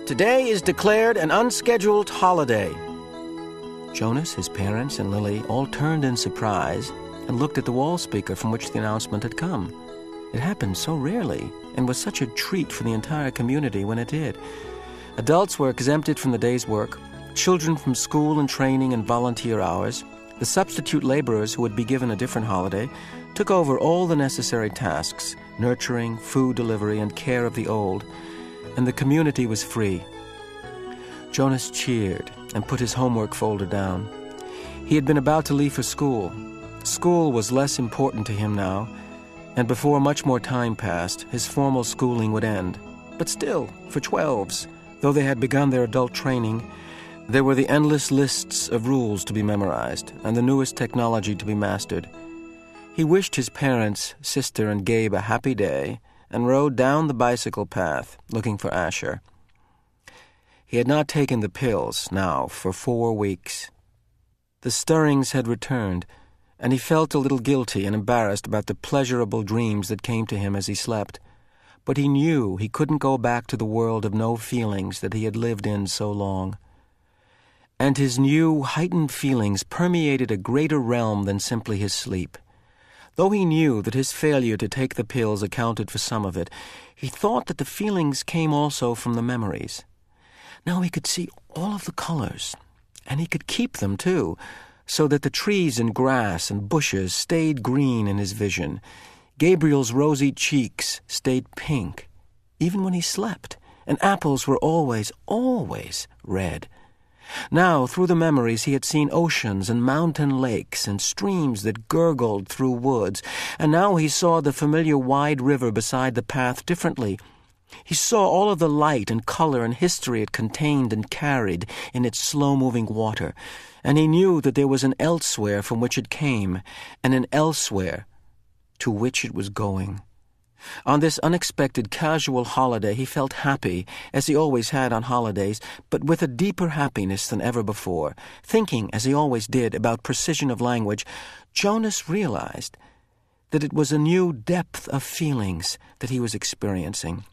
Today is declared an unscheduled holiday. Jonas, his parents, and Lily all turned in surprise and looked at the wall speaker from which the announcement had come. It happened so rarely and was such a treat for the entire community when it did. Adults were exempted from the day's work, children from school and training and volunteer hours. The substitute laborers who would be given a different holiday took over all the necessary tasks, nurturing, food delivery, and care of the old, and the community was free. Jonas cheered and put his homework folder down. He had been about to leave for school. School was less important to him now, and before much more time passed, his formal schooling would end. But still, for 12s, though they had begun their adult training, there were the endless lists of rules to be memorized and the newest technology to be mastered. He wished his parents, sister, and Gabe a happy day and rode down the bicycle path looking for Asher. He had not taken the pills now for 4 weeks. The stirrings had returned, and he felt a little guilty and embarrassed about the pleasurable dreams that came to him as he slept. But he knew he couldn't go back to the world of no feelings that he had lived in so long. And his new, heightened feelings permeated a greater realm than simply his sleep. Though he knew that his failure to take the pills accounted for some of it, he thought that the feelings came also from the memories. Now he could see all of the colors, and he could keep them, too, so that the trees and grass and bushes stayed green in his vision. Gabriel's rosy cheeks stayed pink, even when he slept, and apples were always, always red. Now, through the memories, he had seen oceans and mountain lakes and streams that gurgled through woods, and now he saw the familiar wide river beside the path differently. He saw all of the light and color and history it contained and carried in its slow-moving water, and he knew that there was an elsewhere from which it came, and an elsewhere to which it was going. On this unexpected casual holiday he felt happy, as he always had on holidays, but with a deeper happiness than ever before. Thinking, as he always did, about precision of language, Jonas realized that it was a new depth of feelings that he was experiencing.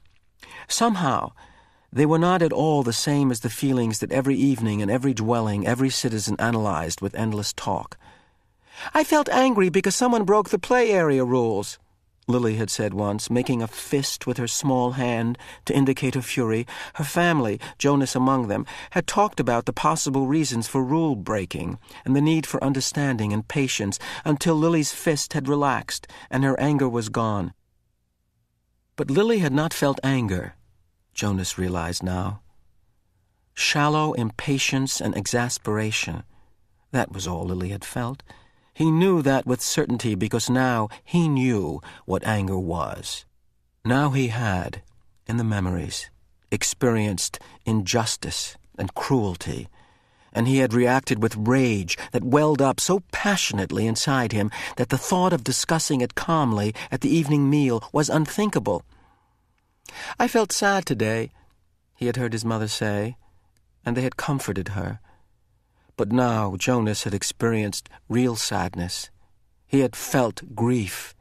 Somehow, they were not at all the same as the feelings that every evening and every dwelling every citizen analyzed with endless talk. "I felt angry because someone broke the play area rules," Lily had said once, making a fist with her small hand to indicate her fury. Her family, Jonas among them, had talked about the possible reasons for rule-breaking and the need for understanding and patience until Lily's fist had relaxed and her anger was gone. But Lily had not felt anger, Jonas realized now. Shallow impatience and exasperation. That was all Lily had felt. He knew that with certainty because now he knew what anger was. Now he had, in the memories, experienced injustice and cruelty, and he had reacted with rage that welled up so passionately inside him that the thought of discussing it calmly at the evening meal was unthinkable. "I felt sad today," he had heard his mother say, and they had comforted her. But now Jonas had experienced real sadness. He had felt grief.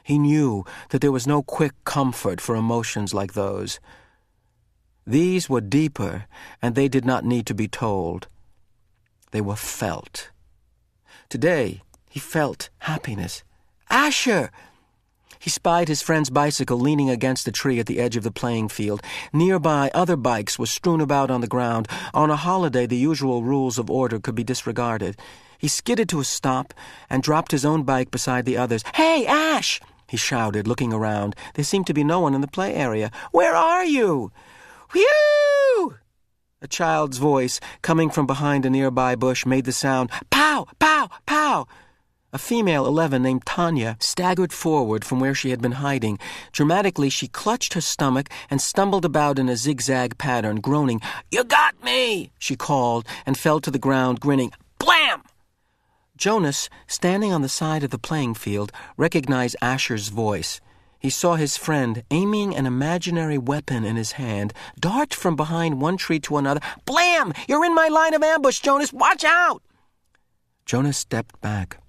He knew that there was no quick comfort for emotions like those. These were deeper, and they did not need to be told. They were felt. Today, he felt happiness. Asher! He spied his friend's bicycle leaning against the tree at the edge of the playing field. Nearby, other bikes were strewn about on the ground. On a holiday, the usual rules of order could be disregarded. He skidded to a stop and dropped his own bike beside the others. "Hey, Ash!" he shouted, looking around. There seemed to be no one in the play area. "Where are you?" "Whew!" A child's voice, coming from behind a nearby bush, made the sound, "Pow! Pow! Pow!" A female 11 named Tanya staggered forward from where she had been hiding. Dramatically, she clutched her stomach and stumbled about in a zigzag pattern, groaning. "You got me!" she called, and fell to the ground, grinning. Blam! Jonas, standing on the side of the playing field, recognized Asher's voice. He saw his friend, aiming an imaginary weapon in his hand, dart from behind one tree to another. "Blam! You're in my line of ambush, Jonas! Watch out!" Jonas stepped back.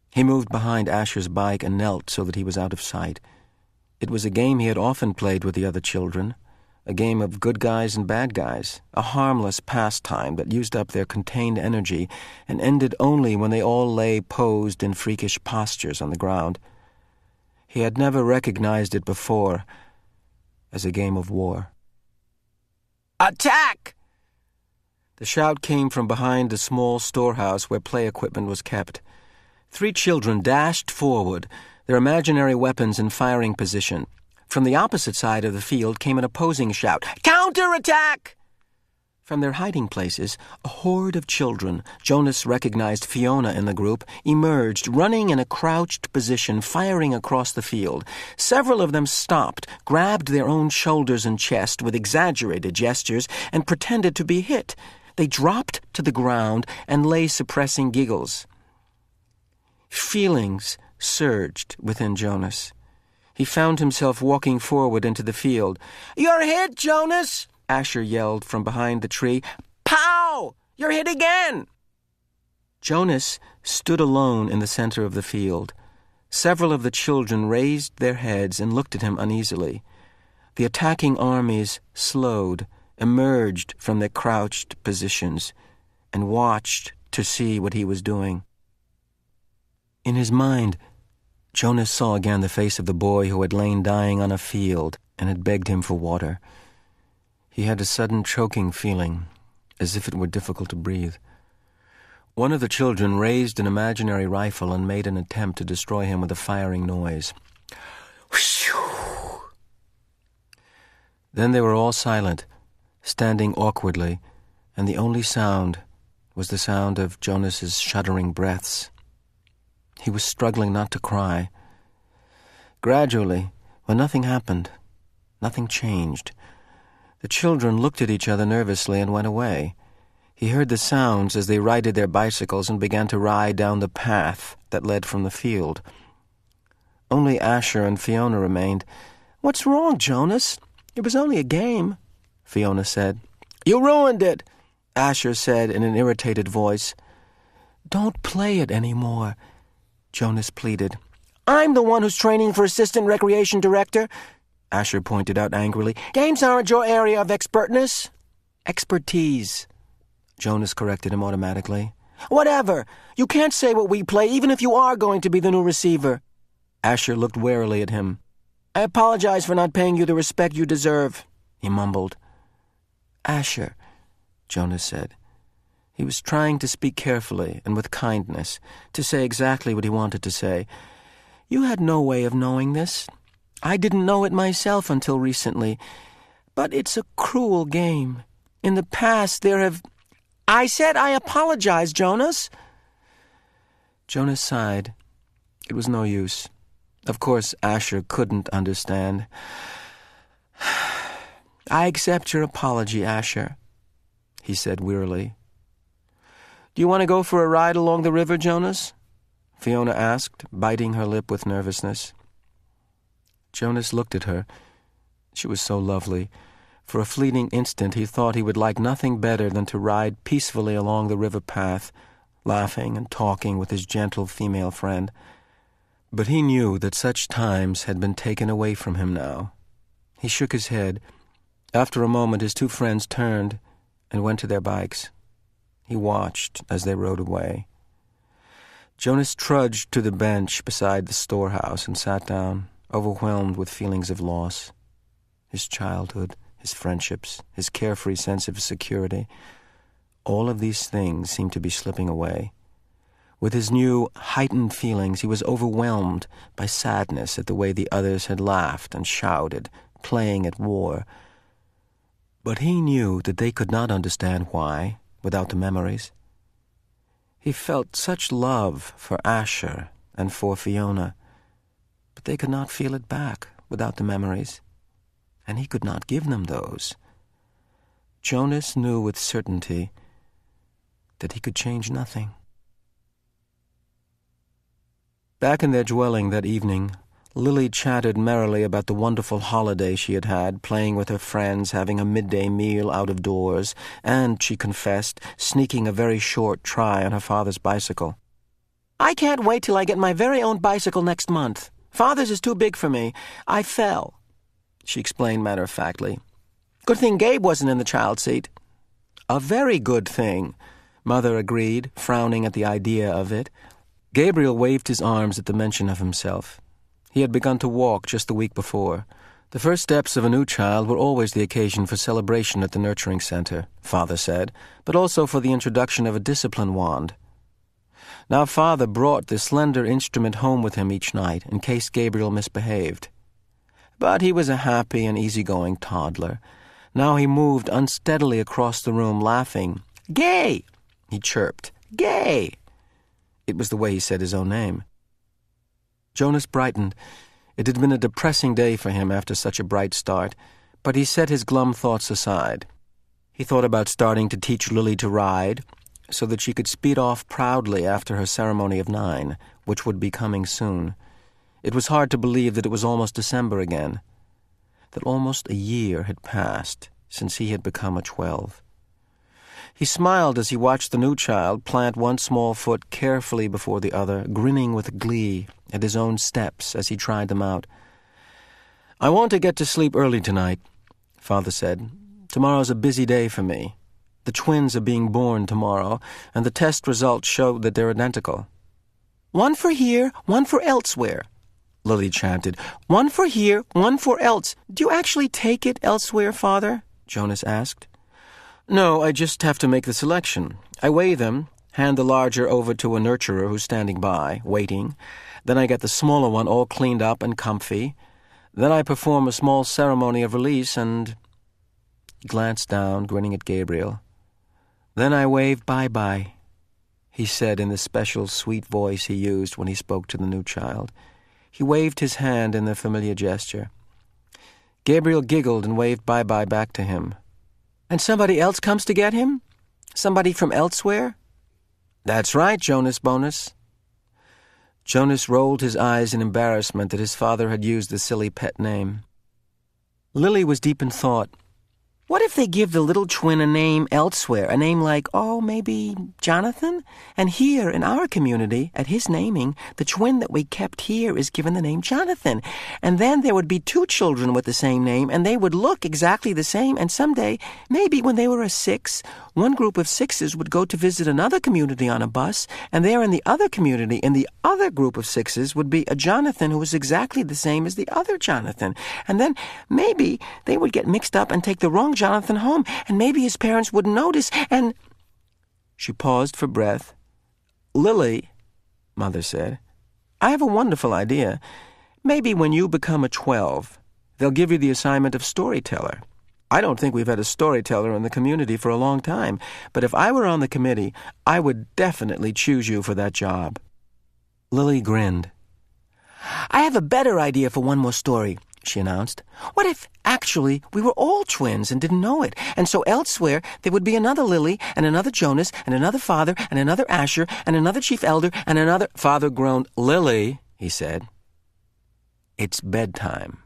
He moved behind Asher's bike and knelt so that he was out of sight. It was a game he had often played with the other children, a game of good guys and bad guys, a harmless pastime that used up their contained energy and ended only when they all lay posed in freakish postures on the ground. He had never recognized it before as a game of war. "Attack!" The shout came from behind the small storehouse where play equipment was kept. 3 children dashed forward, their imaginary weapons in firing position. From the opposite side of the field came an opposing shout, "Counterattack!" From their hiding places, a horde of children, Jonas recognized Fiona in the group, emerged, running in a crouched position, firing across the field. Several of them stopped, grabbed their own shoulders and chest with exaggerated gestures, and pretended to be hit. They dropped to the ground and lay suppressing giggles. Feelings surged within Jonas. He found himself walking forward into the field. "You're hit, Jonas!" Asher yelled from behind the tree. "Pow! You're hit again!" Jonas stood alone in the center of the field. Several of the children raised their heads and looked at him uneasily. The attacking armies slowed, emerged from their crouched positions, and watched to see what he was doing. In his mind, Jonas saw again the face of the boy who had lain dying on a field and had begged him for water. He had a sudden choking feeling, as if it were difficult to breathe. One of the children raised an imaginary rifle and made an attempt to destroy him with a firing noise. Whew! Then they were all silent, standing awkwardly, and the only sound was the sound of Jonas's shuddering breaths. He was struggling not to cry. Gradually, when nothing happened, nothing changed. The children looked at each other nervously and went away. He heard the sounds as they righted their bicycles and began to ride down the path that led from the field. Only Asher and Fiona remained. "What's wrong, Jonas? It was only a game," Fiona said. "You ruined it," Asher said in an irritated voice. "Don't play it anymore," Jonas pleaded. "I'm the one who's training for assistant recreation director," Asher pointed out angrily. "Games aren't your area of expertness." "Expertise," Jonas corrected him automatically. "Whatever. You can't say what we play, even if you are going to be the new receiver." Asher looked warily at him. "I apologize for not paying you the respect you deserve," he mumbled. "Asher," Jonas said. He was trying to speak carefully and with kindness, to say exactly what he wanted to say. "You had no way of knowing this. I didn't know it myself until recently. But it's a cruel game. In the past there have—" "I said I apologize, Jonas." Jonas sighed. It was no use. Of course, Asher couldn't understand. "I accept your apology, Asher," he said wearily. "Do you want to go for a ride along the river, Jonas?" Fiona asked, biting her lip with nervousness. Jonas looked at her. She was so lovely. For a fleeting instant he thought he would like nothing better than to ride peacefully along the river path, laughing and talking with his gentle female friend. But he knew that such times had been taken away from him now. He shook his head. After a moment his 2 friends turned and went to their bikes. He watched as they rode away. Jonas trudged to the bench beside the storehouse and sat down, overwhelmed with feelings of loss. His childhood, his friendships, his carefree sense of security, all of these things seemed to be slipping away. With his new, heightened feelings, he was overwhelmed by sadness at the way the others had laughed and shouted, playing at war. But he knew that they could not understand why, without the memories. He felt such love for Asher and for Fiona, but they could not feel it back without the memories, and he could not give them those. Jonas knew with certainty that he could change nothing. Back in their dwelling that evening, Lily chatted merrily about the wonderful holiday she had had, playing with her friends, having a midday meal out of doors, and, she confessed, sneaking a very short try on her father's bicycle. "I can't wait till I get my very own bicycle next month. Father's is too big for me. I fell," she explained matter-of-factly. Good thing Gabe wasn't in the child seat. A very good thing, Mother agreed, frowning at the idea of it. Gabriel waved his arms at the mention of himself. He had begun to walk just the week before. The first steps of a new child were always the occasion for celebration at the nurturing center, Father said, but also for the introduction of a discipline wand. Now Father brought the slender instrument home with him each night, in case Gabriel misbehaved. But he was a happy and easygoing toddler. Now he moved unsteadily across the room, laughing. "Gay!" he chirped. "Gay!" It was the way he said his own name. Jonas brightened. It had been a depressing day for him after such a bright start, but he set his glum thoughts aside. He thought about starting to teach Lily to ride, so that she could speed off proudly after her ceremony of 9, which would be coming soon. It was hard to believe that it was almost December again, that almost a year had passed since he had become a 12. He smiled as he watched the new child plant one small foot carefully before the other, grinning with glee at his own steps as he tried them out. "I want to get to sleep early tonight," Father said. "Tomorrow's a busy day for me. The twins are being born tomorrow, and the test results show that they're identical." "One for here, one for elsewhere," Lily chanted. "One for here, one for else. Do you actually take it elsewhere, Father?" Jonas asked. "No, I just have to make the selection. I weigh them, hand the larger over to a nurturer who's standing by, waiting. Then I get the smaller one all cleaned up and comfy. Then I perform a small ceremony of release and—" He glanced down, grinning at Gabriel. "Then I wave bye-bye," he said in the special sweet voice he used when he spoke to the new child. He waved his hand in the familiar gesture. Gabriel giggled and waved bye-bye back to him. "And somebody else comes to get him? Somebody from elsewhere?" "That's right, Jonas Bonus." Jonas rolled his eyes in embarrassment that his father had used the silly pet name. Lily was deep in thought. What if they give the little twin a name elsewhere, a name like, maybe Jonathan? And here, in our community, at his naming, the twin that we kept here is given the name Jonathan. And then there would be 2 children with the same name, and they would look exactly the same, and someday, maybe when they were a 6, one group of 6s would go to visit another community on a bus, and there in the other community, in the other group of 6s, would be a Jonathan who was exactly the same as the other Jonathan. And then, maybe, they would get mixed up and take the wrong Jonathan home, and maybe his parents wouldn't notice, and— She paused for breath. "Lily," Mother said, "I have a wonderful idea. Maybe when you become a 12, they'll give you the assignment of storyteller. I don't think we've had a storyteller in the community for a long time, but if I were on the committee, I would definitely choose you for that job." Lily grinned. "I have a better idea for one more story," she announced. "What if, actually, we were all twins and didn't know it, and so elsewhere there would be another Lily, and another Jonas, and another Father, and another Asher, and another Chief Elder, and another—" Father groaned. "Lily," he said, "it's bedtime."